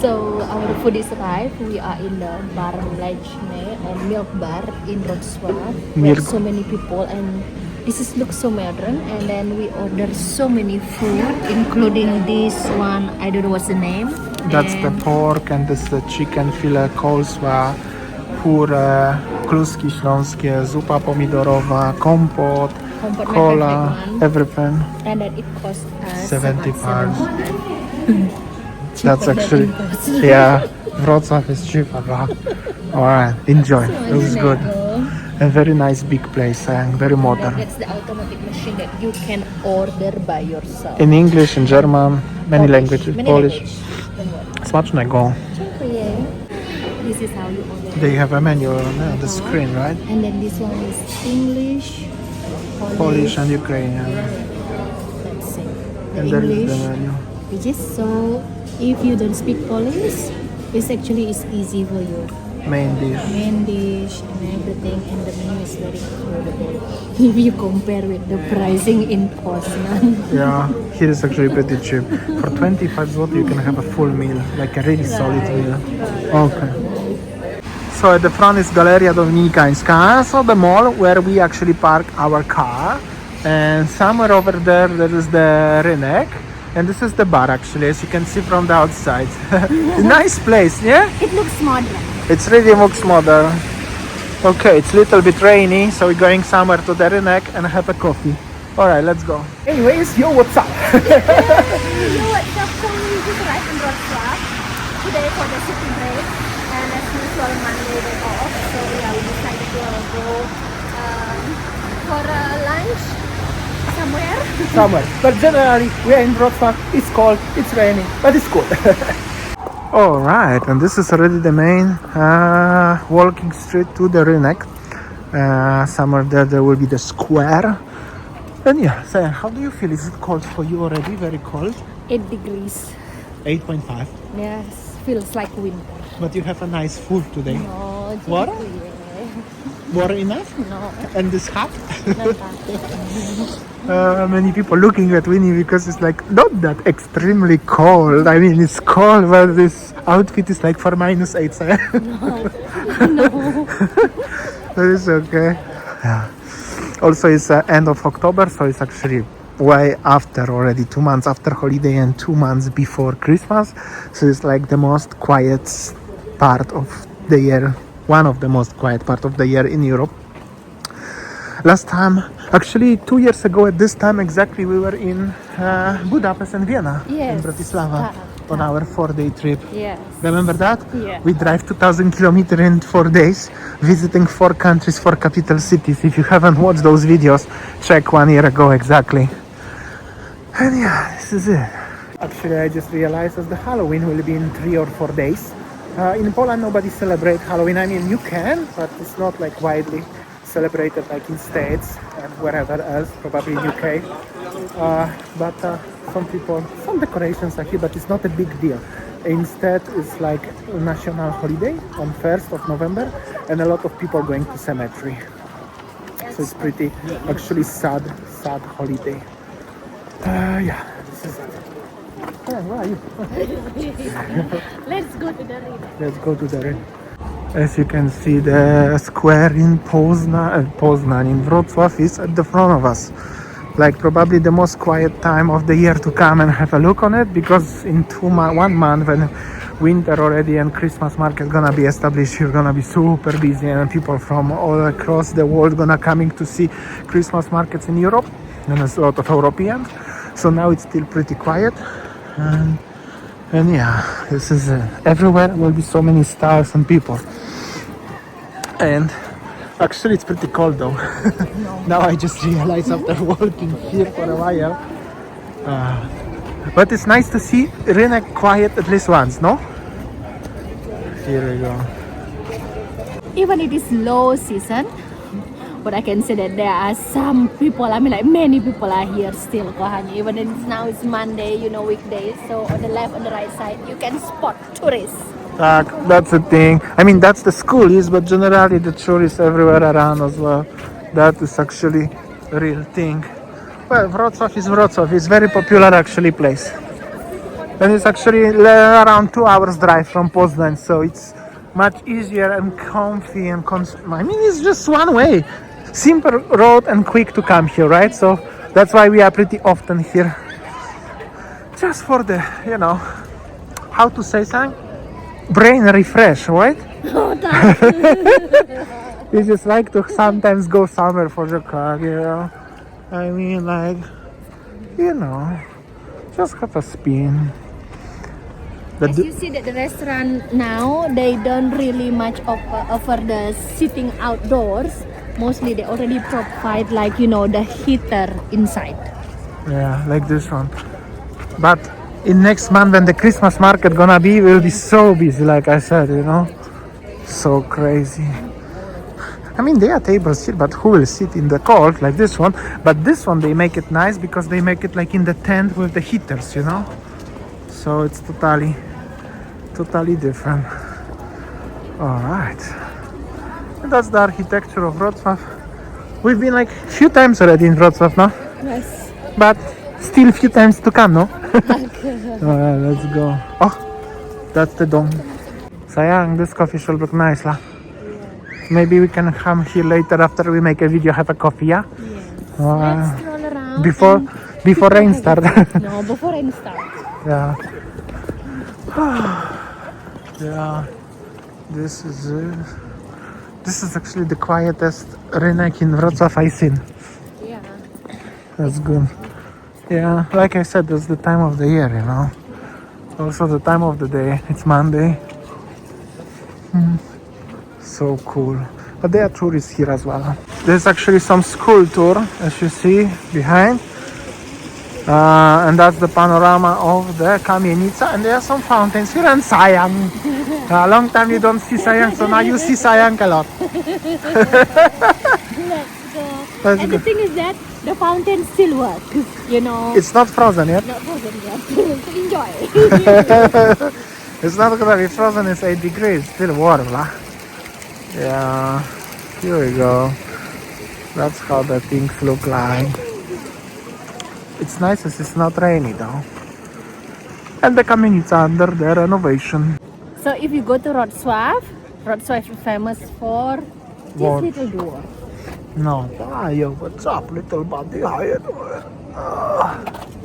So our food is arrived. We are in the bar Lejne or milk bar in Wroclaw. Where Milk. so many people and this is looks so modern. And then we order so many food, including this one. I don't know what's the name. That's the And pork and this is the chicken filet, coleslaw, puree, kluski śląskie, zupa pomidorowa, kompot, Kompot, my cola, favorite one. everything. And then it costs us 70 pounds. Cheaper That's than actually, import. yeah, Wrocław is cheaper, bro. Alright, enjoy. It was good. A very nice big place, very And modern. that's the automatic machine that you can order by yourself. In English, in German, many languages, Many Polish. language. Don't worry. Smacznego. Dziękuję. This is how you order. They have a menu on the screen, right? And then this one is English, Polish and Ukrainian. Let's see. The And there is English, the menu. which is so. If you don't speak Polish, it's actually is easy for you. Main dish. Main dish and everything, and the menu is very affordable. If you compare with the pricing in Poznan. Yeah, here is actually pretty cheap. For 25 zloty you can have a full meal, like a really solid meal. Okay. So at the front is Galeria Dominikańska, so the mall where we actually park our car. And somewhere over there is the Rynek. And this is the bar actually, as you can see from the outside. Nice place, yeah? It looks modern. It's really looks modern. Okay, it's a little bit rainy, so we're going somewhere to the Rynek and have a coffee. Alright, let's go. Anyways, yo, what's up? So what's up? So we just arrived in Wroclaw today for the city break, and as usual Monday we're off. So yeah, we decided to go for lunch somewhere. Somewhere. But generally, we are in Wrocław, it's cold, it's raining, but it's cool. Alright, and this is already the main walking street to the Rynek. Somewhere there will be the square. And yeah, so how do you feel? Is it cold for you already? Very cold? 8 degrees. 8.5. Yes, feels like winter. But you have a nice food today. No, Water? Water enough? No, And this hat? not that. Many people looking at Winnie because it's like not that extremely cold. I mean, it's cold, but this outfit is like for -8. So No. but it's okay. Yeah. Also, it's end of October, so it's actually way after already 2 months after holiday and 2 months before Christmas. So it's like the most quiet part of the year. One of the most quiet part of the year in Europe. Last time, actually 2 years ago at this time exactly, we were in Budapest and Vienna, in Yes. Bratislava, on our 4-day trip. Yes. Remember that? Yeah. We drive 2,000 kilometers in 4 days, visiting 4 countries, 4 capital cities. If you haven't watched those videos, check 1 year ago exactly. And yeah, this is it. Actually, I just realized that the Halloween will be in 3 or 4 days. In Poland, nobody celebrates Halloween. I mean, you can, but it's not like widely celebrated like in States and wherever else, probably in UK. But some people, some decorations are here, but it's not a big deal. Instead, it's like a national holiday on 1st of November, and a lot of people going to cemetery. So it's pretty, actually sad holiday. Yeah, this is it. Yeah, where are you? Let's go to the river. Let's go to the ring. As you can see, the square in Poznan in Wrocław is at the front of us. Like probably the most quiet time of the year to come and have a look on it, because in 1 month when winter already and Christmas market gonna be established, you're gonna be super busy and people from all across the world gonna coming to see Christmas markets in Europe, and there's a lot of Europeans. So now it's still pretty quiet. And yeah, this is everywhere will be so many stars and people. And actually it's pretty cold though. Now I just realized after walking here for a while. But it's nice to see Rynek quiet at least once, no? Here we go. Even it is low season, but I can say that there are some people, I mean like many people are here still, Kohani. Even it's now it's Monday, you know, weekdays. So on the left, on the right side, you can spot tourists. That's the thing. I mean, that's the school is, but generally the tourists everywhere around as well. That is actually a real thing. Well, Wrocław is Wrocław. It's very popular actually place. And it's actually around 2 hours drive from Poznan, so it's much easier and comfy and I mean, it's just one way. Simple road and quick to come here, right? So that's why we are pretty often here. Just for the, how to say something? Brain refresh, right? You just like to sometimes go somewhere for the car, I mean, like, just have a spin. As you see that the restaurant now, they don't really much offer the sitting outdoors. Mostly they already provide the heater inside. Yeah, like this one. But in next month when the Christmas market gonna be, we'll be so busy, like I said, so crazy. I mean, there are tables here, but who will sit in the cold like this one? But this one, they make it nice because they make it like in the tent with the heaters, So it's totally different. All right. And that's the architecture of Wrocław. We've been like a few times already in Wrocław, no? Yes. But still a few times to come, no? Alright, let's go. Oh, that's the dome. Sayang, this coffee shop look nice, lah. Maybe we can come here later after we make a video, have a coffee, yeah? Yes. Let's stroll around. Before rain start. No, before rain starts. Yeah. Yeah. This is actually the quietest rynek in Wrocław I've seen. Yeah. That's good. Yeah, like I said, that's the time of the year, Also the time of the day. It's Monday. So cool. But there are tourists here as well. There's actually some school tour, as you see behind. And that's the panorama of the Kamienica. And there are some fountains here and Sayang. A long time you don't see Sayang, so now you see Sayang a lot. Let's go. The thing is that the fountain still works, It's not frozen yet. Not frozen yet. So enjoy. It's not gonna be frozen, it's 8 degrees, still warm, lah. Yeah, here we go. That's how the things look like. It's nice as it's not rainy though. And the Kamienica under the renovation. So if you go to Wrocław is famous for this What? little door. No. Yo, what's up, little buddy? How you doing?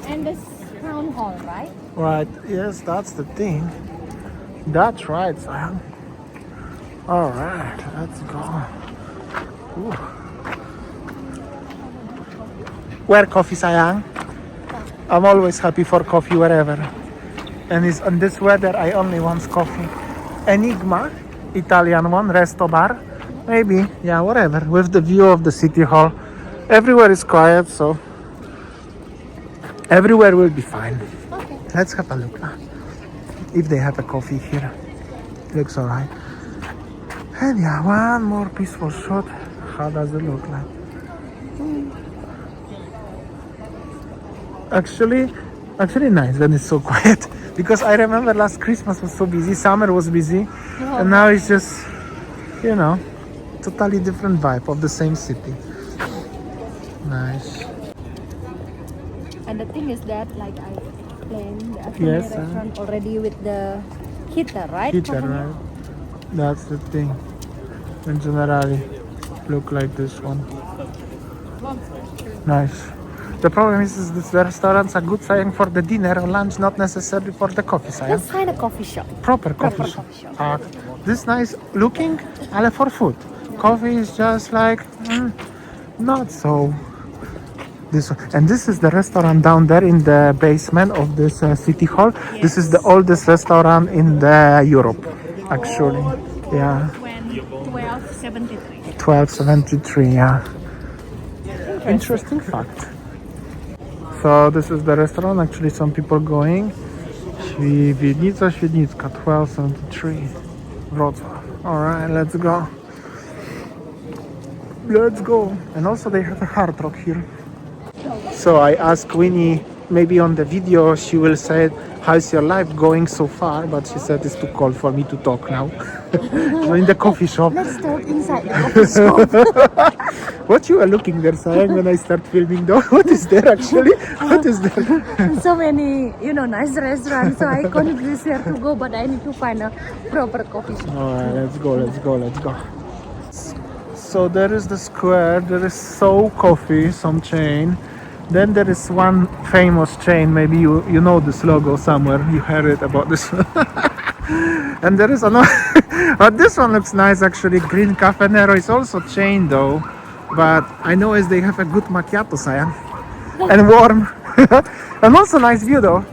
And the town hall, right? Right, yes, that's the thing. That's right, Sam. Alright, let's go. Ooh. Where coffee, Sayang? I'm always happy for coffee wherever. And it's on this weather I only want coffee. Enigma, Italian one, resto bar. Maybe, yeah, whatever. With the view of the city hall. Everywhere is quiet, so everywhere will be fine. Okay. Let's have a look. If they have a coffee here. Looks alright. And yeah, one more peaceful shot. How does it look like? Actually nice when it's so quiet. Because I remember last Christmas was so busy, summer was busy, and now it's just, totally different vibe of the same city. Nice. And the thing is that, like I explained, the Yes, restaurant already with the heater, right? Heater, right? That's the thing. In generally, look like this one. Nice. The problem is these restaurants are good saying for the dinner or lunch, not necessarily for the coffee saying. Let's find a coffee shop. Proper coffee shop. This nice looking, ale for food. Coffee is just like not so. This one. And this is the restaurant down there in the basement of this city hall. Yes. This is the oldest restaurant in the Europe, actually. Yeah. 1273. 1273. Yeah. Interesting fact. So this is the restaurant. Actually, some people going. Świdnica, 1273. Wrocław. All right, let's go. Let's go. And also they have a hard rock here. So I asked Winnie, maybe on the video she will say how's your life going so far? But she said it's too cold for me to talk now. So in the coffee shop. Let's talk inside the coffee shop. What you are looking there, Sayang, when I start filming though? What is there actually? What is there? So many, nice restaurants. So I can't this here to go, but I need to find a proper coffee shop. Alright, let's go. So there is the square, there is So Coffee, some chain. Then there is one famous chain, maybe you know this logo somewhere, you heard it about this. And there is another, but this one looks nice actually, Green Cafe Nero is also chain though. But I know as they have a good macchiato, Sayang. And warm. And also nice view though.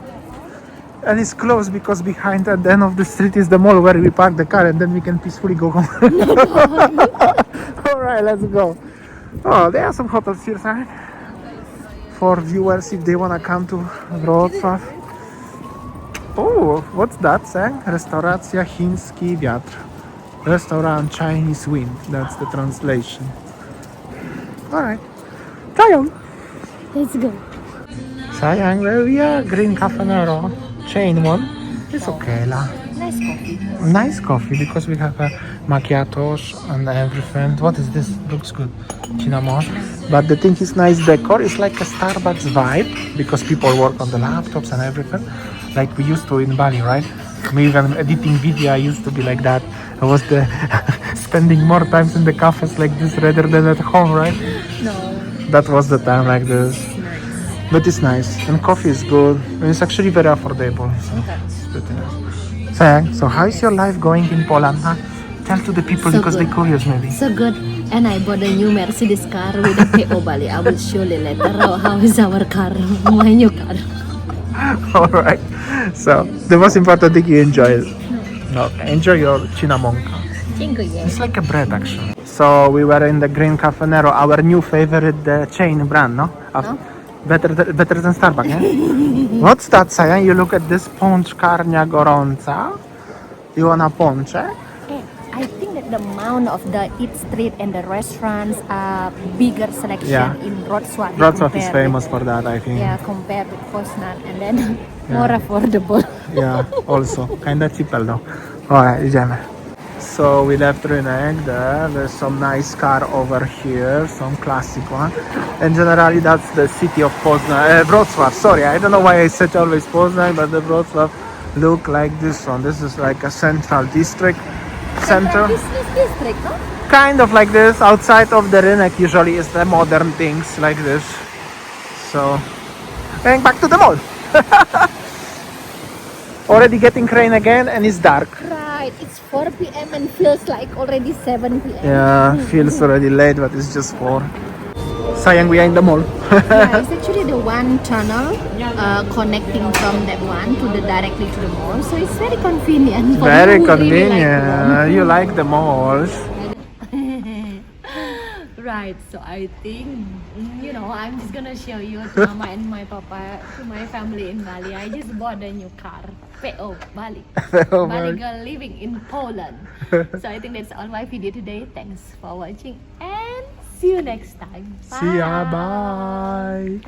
And it's closed because behind at the end of the street is the mall where we park the car and then we can peacefully go home. Alright, let's go. Oh, there are some hotels here, Sayang. For viewers if they wanna come to Wrocław. Oh, what's that, Sayang? Restauracja Chiński Wiatr. Restaurant Chinese Wind. That's the translation. Alright. Try on. Let's go. Sayang, where we are? Green Cafe Nero. Chain one. It's okay lah. Nice coffee. Nice coffee because we have macchiatos and everything. What is this? Looks good. Cinnamon. But the thing is nice decor. It's like a Starbucks vibe because people work on the laptops and everything. Like we used to in Bali, right? Me even editing video, I used to be like that. I was spending more times in the cafes like this rather than at home, right? No. That was the time like this. But it's nice. And coffee is good. And it's actually very affordable. So it's pretty nice. Sayang, so how is your life going in Poland? Huh? Tell to the people So because good. they're curious maybe. So good. And I bought a new Mercedes car with a PO Bali. I will show you later how is our car, my new car. Alright. So the most important thing you enjoy it. Okay. Enjoy your cinamonka. It's like a bread actually. So we were in the Green Cafe Nero, our new favorite chain brand, no? Better than Starbucks, yeah? What's that, Sayang? You look at this pączkarnia gorąca. You want a ponche? I think that the amount of the eat street and the restaurants are bigger selection in Wrocław. Wrocław is famous for that, I think. Yeah, compared with Poznan, and then more affordable. Yeah, also. Kinda cheaper though. Alright, idziemy. So we left Rynek there. There's some nice car over here, some classic one. And generally that's the city of Poznan, Wrocław. Sorry, I don't know why I said always Poznan, but the Wrocław look like this one. This is like a central district. Center. Business district, no? Kind of like this. Outside of the Rynek usually is the modern things like this. So, going back to the mall. Already getting rain again and it's dark. Right, it's 4 p.m. and feels like already 7 p.m. Yeah, feels already late, but it's just 4. Sayang, we are in the mall. Yeah, it's actually the one tunnel connecting from that one to the directly to the mall, so it's very convenient. For Very you who really like convenient. You like the malls. Right, so I think, I'm just gonna show you to Mama and my Papa, to my family in Bali. I just bought a new car, PO Bali. Bali girl living in Poland. So I think that's all my video today. Thanks for watching and see you next time. Bye. See ya, bye.